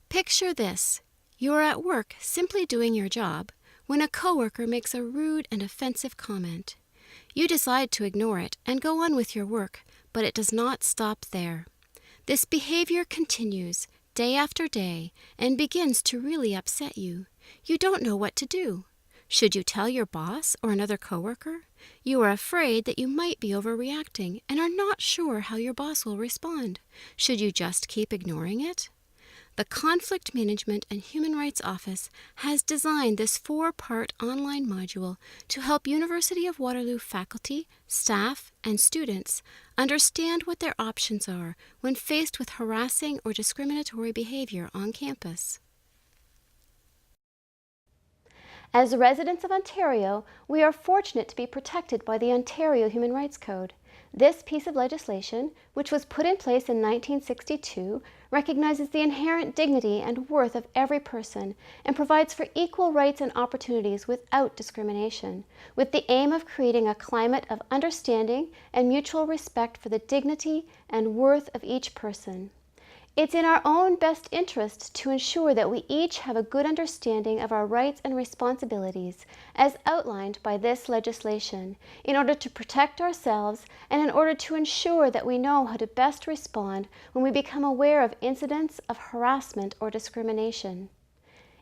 Picture this. You're at work simply doing your job when a coworker makes a rude and offensive comment. You decide to ignore it and go on with your work, but it does not stop there. This behavior continues day after day and begins to really upset you. You don't know what to do. Should you tell your boss or another coworker? You are afraid that you might be overreacting and are not sure how your boss will respond. Should you just keep ignoring it? The Conflict Management and Human Rights Office has designed this 4-part online module to help University of Waterloo faculty, staff, and students understand what their options are when faced with harassing or discriminatory behavior on campus. As residents of Ontario, we are fortunate to be protected by the Ontario Human Rights Code. This piece of legislation, which was put in place in 1962, recognizes the inherent dignity and worth of every person and provides for equal rights and opportunities without discrimination, with the aim of creating a climate of understanding and mutual respect for the dignity and worth of each person. It's in our own best interest to ensure that we each have a good understanding of our rights and responsibilities as outlined by this legislation in order to protect ourselves and in order to ensure that we know how to best respond when we become aware of incidents of harassment or discrimination.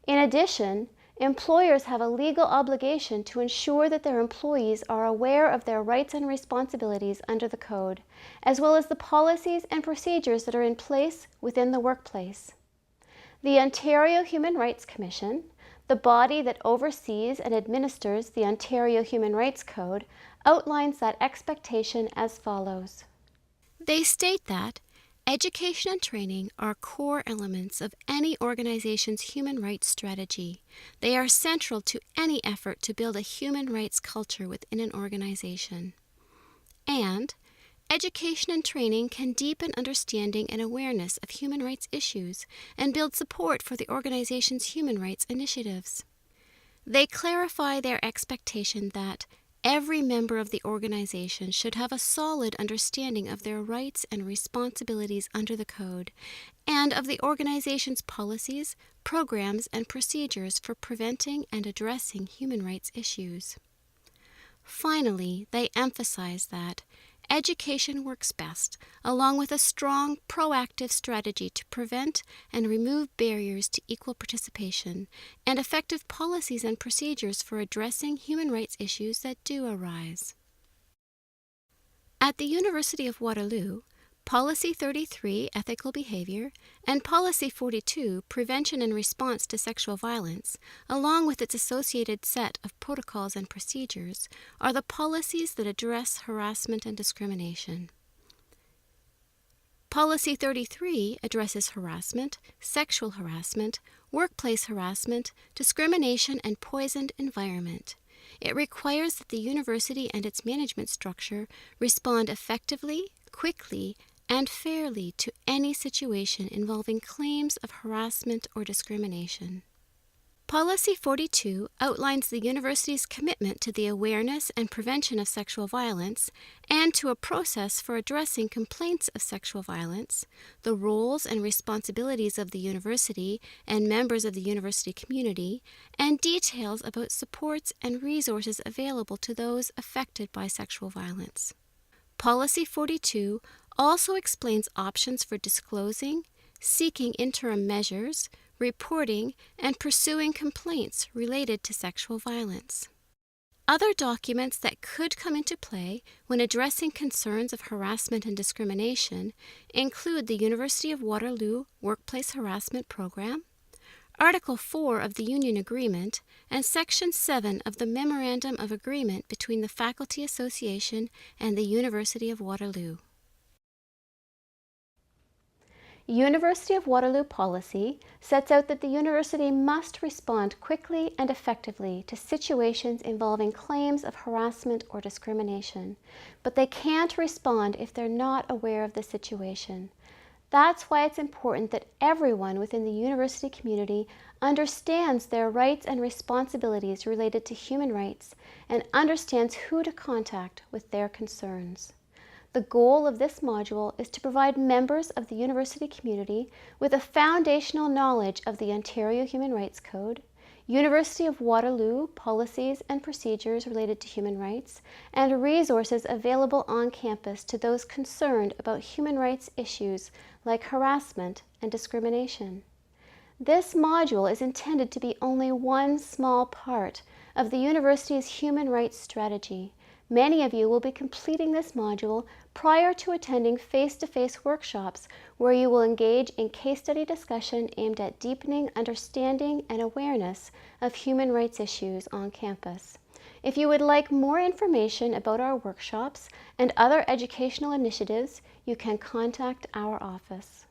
In addition, employers have a legal obligation to ensure that their employees are aware of their rights and responsibilities under the Code, as well as the policies and procedures that are in place within the workplace. The Ontario Human Rights Commission, the body that oversees and administers the Ontario Human Rights Code, outlines that expectation as follows. They state that education and training are core elements of any organization's human rights strategy. They are central to any effort to build a human rights culture within an organization. And education and training can deepen understanding and awareness of human rights issues and build support for the organization's human rights initiatives. They clarify their expectation that every member of the organization should have a solid understanding of their rights and responsibilities under the Code and of the organization's policies, programs, and procedures for preventing and addressing human rights issues. Finally, they emphasize that education works best along with a strong, proactive strategy to prevent and remove barriers to equal participation and effective policies and procedures for addressing human rights issues that do arise. At the University of Waterloo, Policy 33, Ethical Behavior, and Policy 42, Prevention and Response to Sexual Violence, along with its associated set of protocols and procedures, are the policies that address harassment and discrimination. Policy 33 addresses harassment, sexual harassment, workplace harassment, discrimination, and poisoned environment. It requires that the university and its management structure respond effectively, quickly, and fairly to any situation involving claims of harassment or discrimination. Policy 42 outlines the university's commitment to the awareness and prevention of sexual violence and to a process for addressing complaints of sexual violence, the roles and responsibilities of the university and members of the university community, and details about supports and resources available to those affected by sexual violence. Policy 42 also explains options for disclosing, seeking interim measures, reporting, and pursuing complaints related to sexual violence. Other documents that could come into play when addressing concerns of harassment and discrimination include the University of Waterloo Workplace Harassment Program, Article 4 of the Union Agreement, and Section 7 of the Memorandum of Agreement between the Faculty Association and the University of Waterloo. University of Waterloo policy sets out that the university must respond quickly and effectively to situations involving claims of harassment or discrimination, but they can't respond if they're not aware of the situation. That's why it's important that everyone within the university community understands their rights and responsibilities related to human rights and understands who to contact with their concerns. The goal of this module is to provide members of the university community with a foundational knowledge of the Ontario Human Rights Code, University of Waterloo policies and procedures related to human rights, and resources available on campus to those concerned about human rights issues like harassment and discrimination. This module is intended to be only one small part of the university's human rights strategy. Many of you will be completing this module prior to attending face-to-face workshops where you will engage in case study discussion aimed at deepening understanding and awareness of human rights issues on campus. If you would like more information about our workshops and other educational initiatives, you can contact our office.